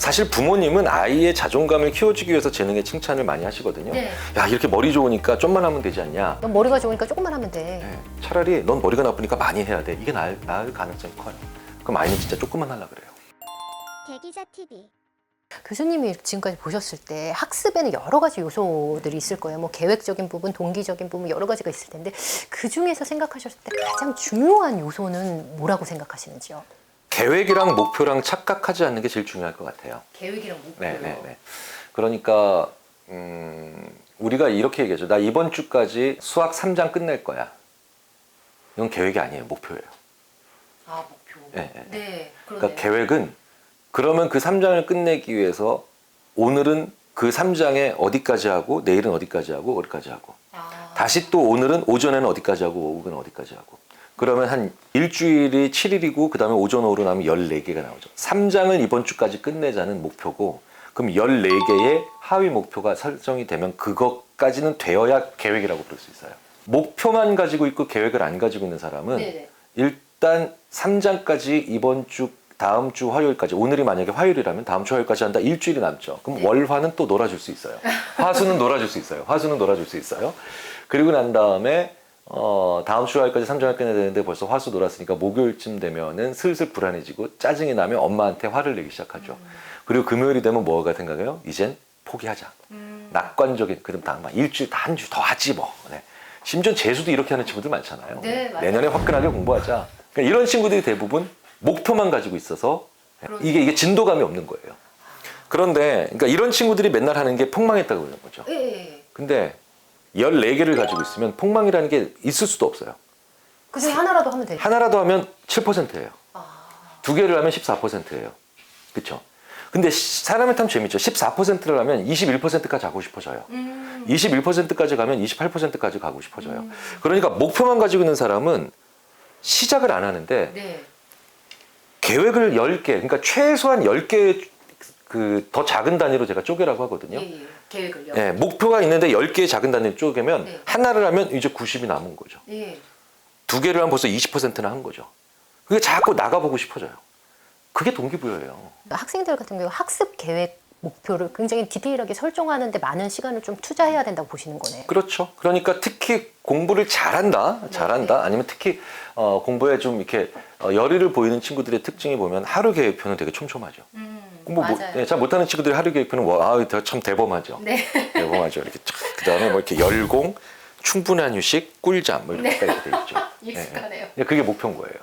사실 부모님은 아이의 자존감을 키워주기 위해서 재능에 칭찬을 많이 하시거든요. 네. 야, 이렇게 머리 좋으니까 좀만 하면 되지 않냐. 넌 머리가 좋으니까 조금만 하면 돼. 네, 차라리 넌 머리가 나쁘니까 많이 해야 돼. 이게 나을 가능성이 커요. 그럼 아이는 진짜 조금만 하려고 그래요. 대기자 TV. 교수님이 지금까지 보셨을 때 학습에는 여러 가지 요소들이 있을 거예요. 뭐 계획적인 부분, 동기적인 부분 여러 가지가 있을 텐데 그 중에서 생각하셨을 때 가장 중요한 요소는 뭐라고 생각하시는지요? 계획이랑 목표랑 착각하지 않는 게 제일 중요할 것 같아요. 계획이랑 목표. 네. 그러니까 우리가 이렇게 얘기하죠. 나 이번 주까지 수학 3장 끝낼 거야. 이건 계획이 아니에요. 목표예요. 아, 목표. 네. 네. 그러니까 계획은 그러면 그 3장을 끝내기 위해서 오늘은 그 3장에 어디까지 하고 내일은 어디까지 하고 어디까지 하고 다시 또 오늘은 오전에는 어디까지 하고 오후는 어디까지 하고 그러면 한 일주일이 7일이고 그 다음에 오전 오후로 나면 14개가 나오죠. 3장을 이번 주까지 끝내자는 목표고 그럼 14개의 하위 목표가 설정이 되면 그것까지는 되어야 계획이라고 부를 수 있어요. 목표만 가지고 있고 계획을 안 가지고 있는 사람은 네네. 일단 3장까지 이번 주 다음 주 화요일까지 오늘이 만약에 화요일이라면 다음 주 화요일까지 한다. 일주일이 남죠. 그럼 월화는 또 놀아줄 수 있어요. 화수는 놀아줄 수 있어요. 화수는 놀아줄 수 있어요. 그리고 난 다음에 다음 주 화요일까지 3장을 끝내야 되는데 벌써 화수 놀았으니까 목요일쯤 되면은 슬슬 불안해지고 짜증이 나면 엄마한테 화를 내기 시작하죠. 그리고 금요일이 되면 뭐가 생각해요? 이젠 포기하자. 낙관적인 그럼 다음 일주일 한 주 더 하지 뭐. 네. 심지어 재수도 이렇게 하는 친구들 많잖아요. 네, 맞아요. 내년에 화끈하게 공부하자. 그러니까 이런 친구들이 대부분 목표만 가지고 있어서 이게 진도감이 없는 거예요. 그런데 그러니까 이런 친구들이 맨날 하는 게 폭망했다고 그러는 거죠. 예. 근데 14개를 가지고 있으면 폭망이라는 게 있을 수도 없어요. 그 중에 하나라도 하면 되죠. 하나라도 하면 7%예요. 아. 2개를 하면 14%예요. 그렇죠? 근데 사람이 참 재밌죠. 14%를 하면 21%까지 가고 싶어져요. 21%까지 가면 28%까지 가고 싶어져요. 그러니까 목표만 가지고 있는 사람은 시작을 안 하는데 네. 계획을 10개, 그러니까 최소한 10개 더 작은 단위로 제가 쪼개라고 하거든요. 예. 계획을요. 네, 목표가 있는데 10개의 작은 단위로 쪼개면 네. 하나를 하면 이제 90이 남은 거죠. 예. 2개를 하면 벌써 20%나 한 거죠. 그게 자꾸 나가보고 싶어져요. 그게 동기부여예요. 학생들 같은 경우 학습 계획 목표를 굉장히 디테일하게 설정하는데 많은 시간을 좀 투자해야 된다고 보시는 거네요. 그렇죠. 그러니까 특히 공부를 잘한다, 아니면 특히 공부에 좀 이렇게 열의를 보이는 친구들의 특징이 보면 하루 계획표는 되게 촘촘하죠. 공부 잘 못하는 친구들이 하루 계획표는 참 대범하죠. 네. 대범하죠. 이렇게 그다음에 뭐 이렇게 열공, 충분한 휴식, 꿀잠 뭐 이렇게 돼 있죠. 익숙하네요. 네, 그게 목표인 거예요.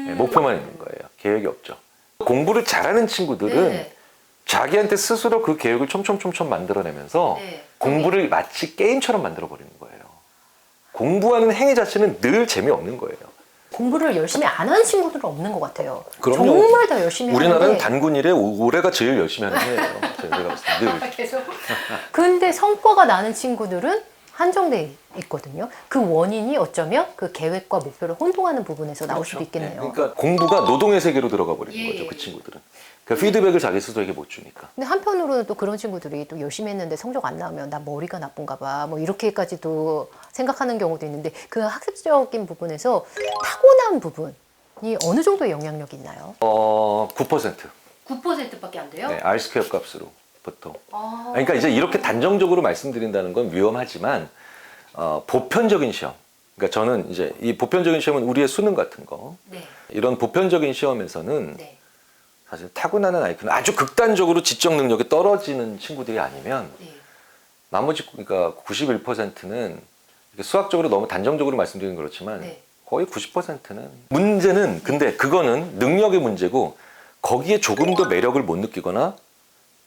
네, 목표만 있는 거예요. 계획이 없죠. 공부를 잘하는 친구들은 네. 자기한테 스스로 그 계획을 촘촘 만들어내면서 네. 공부를 마치 게임처럼 만들어버리는 거예요. 공부하는 행위 자체는 늘 재미없는 거예요. 공부를 열심히 안 하는 친구들은 없는 것 같아요. 그럼요. 정말 다 열심히 우리나라는 하는데 단군 이래 올해가 제일 열심히 하는 해예요. 제가 봤을 때 늘. 계속. 근데 성과가 나는 친구들은 한정돼 있거든요. 그 원인이 어쩌면 그 계획과 목표를 혼동하는 부분에서 나올 수도 있겠네요. 네, 그러니까 공부가 노동의 세계로 들어가 버리는 예. 거죠. 그 친구들은. 그러니까 피드백을 자기 스스로에게 못 주니까. 근데 한편으로는 또 그런 친구들이 또 열심히 했는데 성적 안 나오면 나 머리가 나쁜가 봐. 뭐 이렇게까지도 생각하는 경우도 있는데 그 학습적인 부분에서 타고난 부분이 어느 정도의 영향력이 있나요? 9%. 9%밖에 안 돼요? 네, R 스퀘어 값으로 보통. 그러니까 이제 이렇게 단정적으로 말씀드린다는 건 위험하지만 보편적인 시험. 그러니까 저는 이제 이 보편적인 시험은 우리의 수능 같은 거. 네. 이런 보편적인 시험에서는 네. 사실 타고나는 아이큐는 아주 극단적으로 지적 능력이 떨어지는 친구들이 아니면 네. 나머지 그러니까 91%는 수학적으로 너무 단정적으로 말씀드리는 그렇지만 네. 거의 90%는 문제는 근데 그거는 능력의 문제고 거기에 조금 더 매력을 못 느끼거나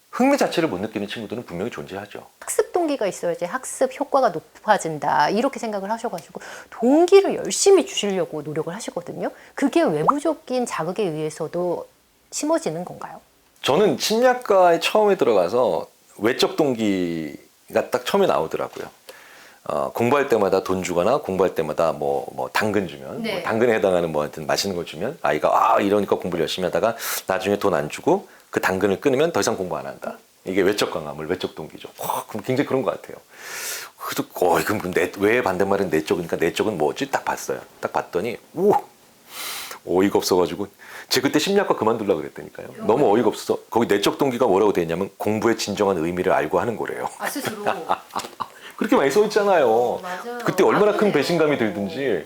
흥미 자체를 못 느끼는 친구들은 분명히 존재하죠. 학습 동기가 있어야지 학습 효과가 높아진다 이렇게 생각을 하셔가지고 동기를 열심히 주시려고 노력을 하시거든요. 그게 외부적인 자극에 의해서도 심어지는 건가요? 저는 심리학과에 처음에 들어가서 외적 동기가 딱 처음에 나오더라고요. 공부할 때마다 돈 주거나 공부할 때마다 뭐 당근 주면 네. 뭐 당근에 해당하는 뭐 하여튼 맛있는 걸 주면 아이가 이러니까 공부를 열심히 하다가 나중에 돈 안 주고 그 당근을 끊으면 더 이상 공부 안 한다. 이게 외적 강함을 외적 동기죠. 그럼 굉장히 그런 것 같아요. 그래서 그럼 왜 반대말은 내적이니까 내적은 뭐지? 딱 봤어요. 딱 봤더니 어이가 없어가지고 제가 그때 심리학과 그만두려고 그랬다니까요. 너무 어이가 없어서 거기 내적 동기가 뭐라고 돼 있냐면 공부의 진정한 의미를 알고 하는 거래요. 아 스스로. 그렇게 많이 써 있잖아요. 맞아요. 그때 얼마나 큰 그러네요. 배신감이 들든지.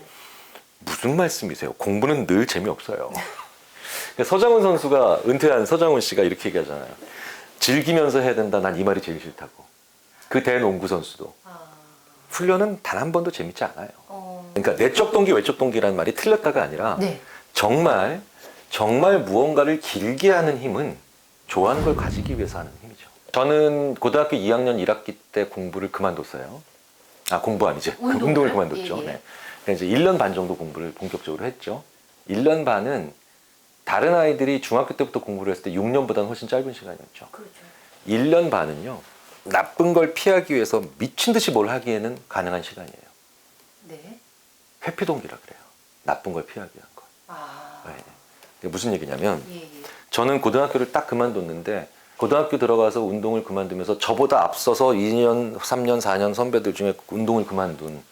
무슨 말씀이세요? 공부는 늘 재미없어요. 서장훈 선수가 은퇴한 서장훈 씨가 이렇게 얘기하잖아요. 즐기면서 해야 된다. 난 이 말이 제일 싫다고. 그 대농구 선수도 훈련은 단 한 번도 재밌지 않아요. 그러니까 내적 동기, 외적 동기라는 말이 틀렸다가 아니라 네. 정말 무언가를 길게 하는 힘은 좋아하는 걸 가지기 위해서 하는 힘이죠. 저는 고등학교 2학년 1학기 때 공부를 그만뒀어요. 아, 공부 아니지. 운동을 그만뒀죠. 예, 예. 네. 그러니까 이제 1년 반 정도 공부를 본격적으로 했죠. 1년 반은 다른 아이들이 중학교 때부터 공부를 했을 때 6년보다는 훨씬 짧은 시간이었죠. 그렇죠. 1년 반은요. 나쁜 걸 피하기 위해서 미친 듯이 뭘 하기에는 가능한 시간이에요. 네. 회피 동기라 그래요. 나쁜 걸 피하기 위한 거. 아. 네. 이게 무슨 얘기냐면 예, 예. 저는 고등학교를 딱 그만뒀는데 고등학교 들어가서 운동을 그만두면서 저보다 앞서서 2년, 3년, 4년 선배들 중에 운동을 그만둔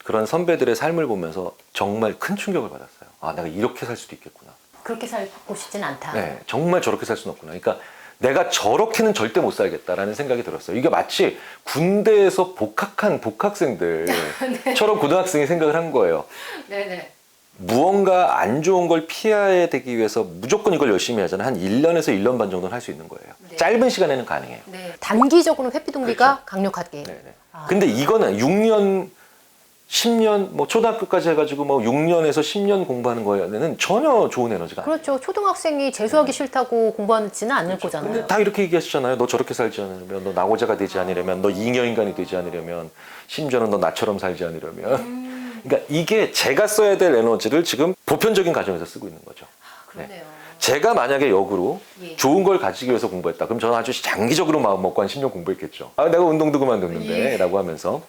그런 선배들의 삶을 보면서 정말 큰 충격을 받았어요. 아, 내가 이렇게 살 수도 있겠구나. 그렇게 살고 싶진 않다. 네, 정말 저렇게 살 수는 없구나. 그러니까 내가 저렇게는 절대 못 살겠다라는 생각이 들었어요. 이게 마치 군대에서 복학한 복학생들처럼 고등학생이 생각을 한 거예요. 네네. 무언가 안 좋은 걸 피해야 되기 위해서 무조건 이걸 열심히 하잖아요. 한 1년에서 1년 반 정도는 할 수 있는 거예요. 네. 짧은 시간에는 가능해요. 네. 단기적으로는 회피 동기가 그렇죠. 강력하게. 네네. 아. 근데 이거는 6년, 10년, 뭐 초등학교까지 해가지고 뭐 6년에서 10년 공부하는 거에는 전혀 좋은 에너지가 아니에요. 그렇죠. 초등학생이 재수하기 싫다고 공부하지는 않을 거잖아요. 근데 다 이렇게 얘기하시잖아요. 너 저렇게 살지 않으려면, 너 낙오자가 되지 않으려면, 너 잉여인간이 되지 않으려면, 심지어는 너 나처럼 살지 않으려면. 그러니까 이게 제가 써야 될 에너지를 지금 보편적인 가정에서 쓰고 있는 거죠. 그러네요. 제가 만약에 역으로 예. 좋은 걸 가지기 위해서 공부했다. 그럼 저는 아주 장기적으로 마음 먹고 한 10년 공부했겠죠. 아, 내가 운동도 그만뒀는데 예. 라고 하면서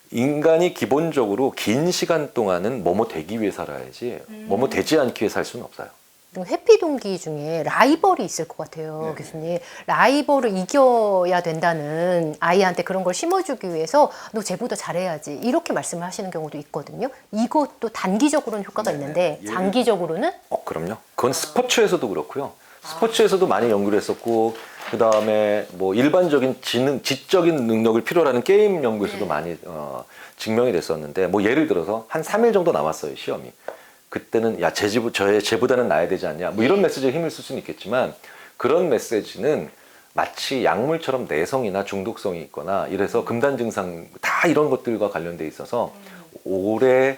인간이 기본적으로 긴 시간 동안은 뭐뭐 되기 위해 살아야지 뭐뭐 되지 않기 위해 살 수는 없어요. 회피 동기 중에 라이벌이 있을 것 같아요, 교수님. 라이벌을 이겨야 된다는 아이한테 그런 걸 심어주기 위해서 너 쟤보다 잘해야지 이렇게 말씀을 하시는 경우도 있거든요. 이것도 단기적으로는 효과가 있는데 장기적으로는 그럼요. 그건 스포츠에서도 그렇고요. 스포츠에서도 많이 연구를 했었고 그 다음에 뭐 일반적인 지적인 능력을 필요로 하는 게임 연구에서도 많이 증명이 됐었는데 뭐 예를 들어서 한 3일 정도 남았어요, 시험이. 그때는 야 쟤보다는 나야 되지 않냐 뭐 이런 메시지에 힘을 쓸 수는 있겠지만 그런 메시지는 마치 약물처럼 내성이나 중독성이 있거나 이래서 금단 증상 다 이런 것들과 관련돼 있어서 오래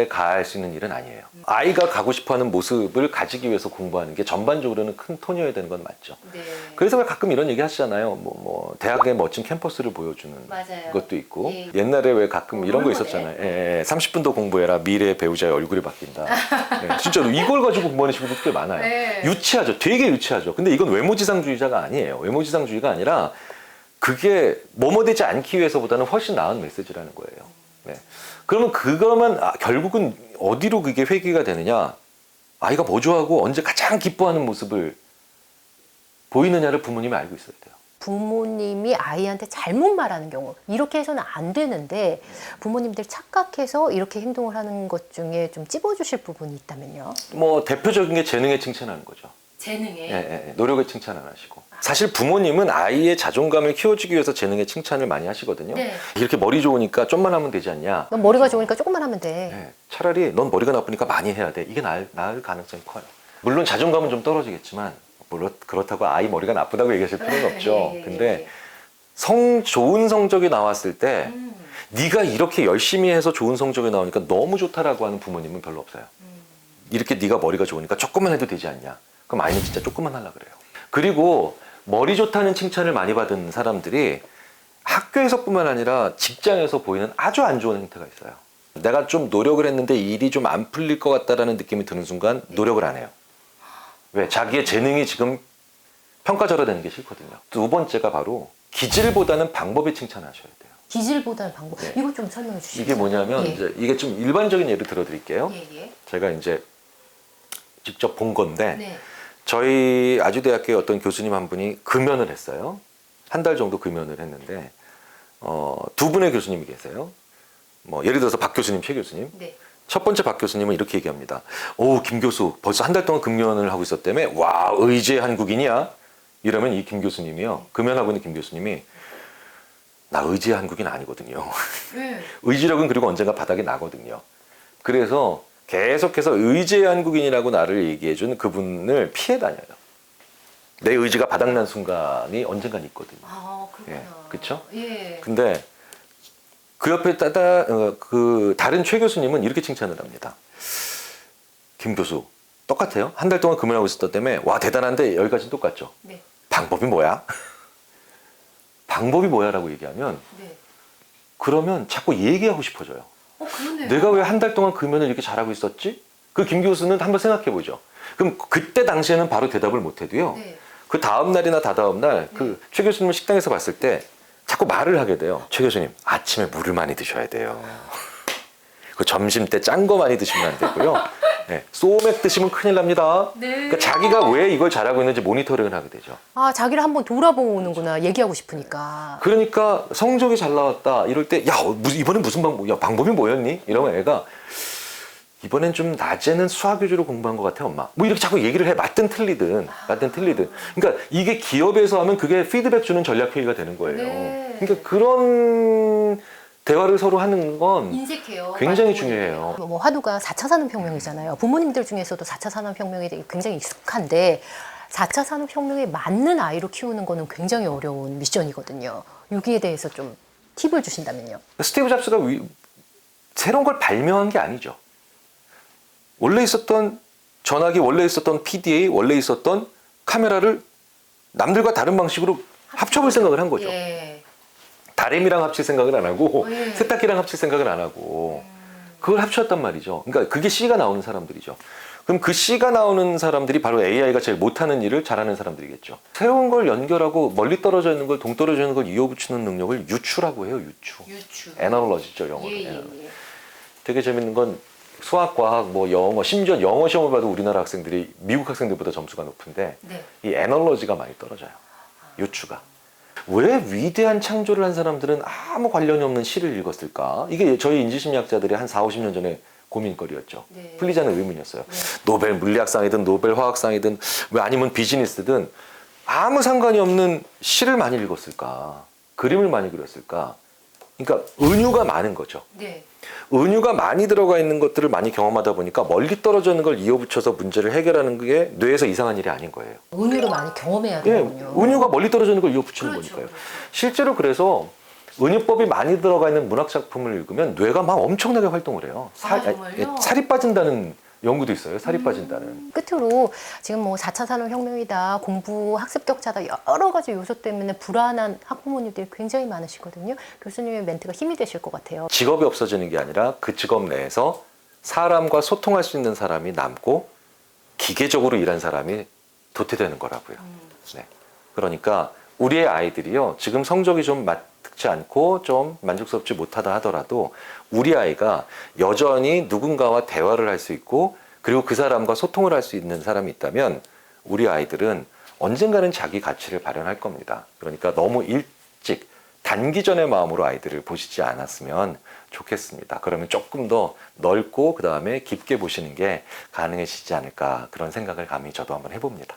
가할 수 있는 일은 아니에요. 아이가 가고 싶어하는 모습을 가지기 위해서 공부하는 게 전반적으로는 큰 톤이어야 되는 건 맞죠. 네. 그래서 왜 가끔 이런 얘기 하시잖아요. 뭐 대학의 멋진 캠퍼스를 보여주는 맞아요. 것도 있고 예. 옛날에 왜 가끔 이런 거 롤모델. 있었잖아요. 예, 30분 더 공부해라. 미래의 배우자의 얼굴이 바뀐다. 네, 진짜로 이걸 가지고 공부하는 친구들 꽤 많아요. 네. 유치하죠. 되게 유치하죠. 근데 이건 외모지상주의자가 아니에요. 외모지상주의가 아니라 그게 뭐뭐 되지 않기 위해서보다는 훨씬 나은 메시지라는 거예요. 네. 그러면 그거만 결국은 어디로 그게 회귀가 되느냐? 아이가 뭐 좋아하고 언제 가장 기뻐하는 모습을 보이느냐를 부모님이 알고 있어야 돼요. 부모님이 아이한테 잘못 말하는 경우 이렇게 해서는 안 되는데 부모님들 착각해서 이렇게 행동을 하는 것 중에 좀 찝어주실 부분이 있다면요? 뭐 대표적인 게 재능에 칭찬하는 거죠. 재능에? 노력에 칭찬 안 하시고. 사실 부모님은 아이의 자존감을 키워주기 위해서 재능에 칭찬을 많이 하시거든요. 네. 이렇게 머리 좋으니까 좀만 하면 되지 않냐. 넌 머리가 좋으니까 조금만 하면 돼. 네, 차라리 넌 머리가 나쁘니까 많이 해야 돼. 이게 나을 가능성이 커요. 물론 자존감은 좀 떨어지겠지만 물론 그렇다고 아이 머리가 나쁘다고 얘기하실 필요는 없죠. 근데 좋은 성적이 나왔을 때 네가 이렇게 열심히 해서 좋은 성적이 나오니까 너무 좋다라고 하는 부모님은 별로 없어요. 이렇게 네가 머리가 좋으니까 조금만 해도 되지 않냐. 그럼 아이는 진짜 조금만 하려고 그래요. 그리고 머리 좋다는 칭찬을 많이 받은 사람들이 학교에서뿐만 아니라 직장에서 보이는 아주 안 좋은 행태가 있어요. 내가 좀 노력을 했는데 일이 좀 안 풀릴 것 같다라는 느낌이 드는 순간 노력을 안 해요. 왜? 자기의 재능이 지금 평가절하되는 게 싫거든요. 두 번째가 바로 기질보다는 방법에 칭찬하셔야 돼요. 기질보다는 방법. 네. 이거 좀 설명해 주시죠. 이게 뭐냐면 예. 이제 이게 좀 일반적인 예를 들어드릴게요. 예. 제가 이제 직접 본 건데 네. 저희 아주대학교의 어떤 교수님 한 분이 금연을 했어요. 한 달 정도 금연을 했는데 두 분의 교수님이 계세요. 뭐 예를 들어서 박 교수님, 최 교수님. 네. 첫 번째 박 교수님은 이렇게 얘기합니다. 오, 김 교수 벌써 한 달 동안 금연을 하고 있었다며? 와, 의지의 한국인이야? 이러면 이 김 교수님이요. 금연하고 있는 김 교수님이 나 의지의 한국인 아니거든요. 네. 의지력은 그리고 언젠가 바닥이 나거든요. 그래서 계속해서 의지의 한국인이라고 나를 얘기해준 그분을 피해 다녀요. 내 의지가 바닥난 순간이 언젠간 있거든요. 아, 그렇구나. 예, 그쵸? 예. 근데 그 옆에 다른 최 교수님은 이렇게 칭찬을 합니다. 김 교수 똑같아요. 한 달 동안 금연하고 있었기 때문에 와 대단한데 여기까지는 똑같죠. 네. 방법이 뭐야? 방법이 뭐야라고 얘기하면 네. 그러면 자꾸 얘기하고 싶어져요. 그러네요. 내가 왜 한 달 동안 금연을 이렇게 잘하고 있었지? 그 김 교수는 한번 생각해 보죠. 그럼 그때 당시에는 바로 대답을 못 해도요. 네. 그 다음 날이나 다다음 날 그 최 교수님을 식당에서 봤을 때 자꾸 말을 하게 돼요. 최 교수님 아침에 물을 많이 드셔야 돼요. 그 점심 때 짠 거 많이 드시면 안 되고요. 네, 소맥 드시면 큰일 납니다. 네. 그러니까 자기가 왜 이걸 잘하고 있는지 모니터링을 하게 되죠. 아, 자기를 한번 돌아보는구나. 얘기하고 싶으니까. 그러니까 성적이 잘 나왔다 이럴 때 야 이번엔 무슨 방법? 야 방법이 뭐였니? 이러면 애가 이번엔 좀 낮에는 수학 위주로 공부한 것 같아 엄마. 뭐 이렇게 자꾸 얘기를 해. 맞든 틀리든. 그러니까 이게 기업에서 하면 그게 피드백 주는 전략 회의가 되는 거예요. 네. 그러니까 그런 대화를 서로 하는 건 인색해요. 굉장히 중요해요. 뭐 화두가 4차 산업혁명이잖아요. 부모님들 중에서도 4차 산업혁명에 대해 굉장히 익숙한데 4차 산업혁명에 맞는 아이로 키우는 거는 굉장히 어려운 미션이거든요. 여기에 대해서 좀 팁을 주신다면요. 스티브 잡스가 새로운 걸 발명한 게 아니죠. 원래 있었던 전화기, 원래 있었던 PDA, 원래 있었던 카메라를 남들과 다른 방식으로 합쳐볼 생각을 한 거죠. 예. 다램이랑 합칠 생각을 안 하고 예. 세탁기랑 합칠 생각을 안 하고 그걸 합쳤단 말이죠. 그러니까 그게 C가 나오는 사람들이죠. 그럼 그 C가 나오는 사람들이 바로 AI가 제일 못하는 일을 잘하는 사람들이겠죠. 새로운 걸 연결하고 멀리 떨어져 있는 걸 동떨어져 있는 걸 이어붙이는 능력을 유추라고 해요. 유추. 애널러지죠, 영어로. 되게 재밌는 건 수학, 과학, 뭐 영어, 심지어 영어 시험을 봐도 우리나라 학생들이 미국 학생들보다 점수가 높은데 네. 이 애널러지가 많이 떨어져요. 유추가. 왜 위대한 창조를 한 사람들은 아무 관련이 없는 시를 읽었을까? 이게 저희 인지심리학자들이 한 4, 50년 전에 고민거리였죠. 네. 풀리지 않는 의문이었어요. 네. 노벨 물리학상이든 노벨 화학상이든 왜 아니면 비즈니스든 아무 상관이 없는 시를 많이 읽었을까? 그림을 많이 그렸을까? 그러니까 은유가 많은 거죠. 네. 은유가 많이 들어가 있는 것들을 많이 경험하다 보니까 멀리 떨어져 있는 걸 이어붙여서 문제를 해결하는 게 뇌에서 이상한 일이 아닌 거예요. 은유를 많이 경험해야 예, 되는군요. 은유가 멀리 떨어져 있는 걸 이어붙이는 그렇죠, 거니까요. 그렇죠. 실제로 그래서 은유법이 많이 들어가 있는 문학 작품을 읽으면 뇌가 막 엄청나게 활동을 해요. 정말요? 살이 빠진다는 연구도 있어요. 살이 빠진다는. 끝으로 지금 뭐 4차 산업혁명이다, 공부 학습 격차다 여러 가지 요소 때문에 불안한 학부모님들이 굉장히 많으시거든요. 교수님의 멘트가 힘이 되실 것 같아요. 직업이 없어지는 게 아니라 그 직업 내에서 사람과 소통할 수 있는 사람이 남고 기계적으로 일한 사람이 도태되는 거라고요. 네. 그러니까 우리의 아이들이요. 지금 성적이 좀 맞지 않고 좀 만족스럽지 못하다 하더라도 우리 아이가 여전히 누군가와 대화를 할 수 있고 그리고 그 사람과 소통을 할 수 있는 사람이 있다면 우리 아이들은 언젠가는 자기 가치를 발현할 겁니다. 그러니까 너무 일찍 단기전의 마음으로 아이들을 보시지 않았으면 좋겠습니다. 그러면 조금 더 넓고 그 다음에 깊게 보시는 게 가능해지지 않을까 그런 생각을 감히 저도 한번 해봅니다.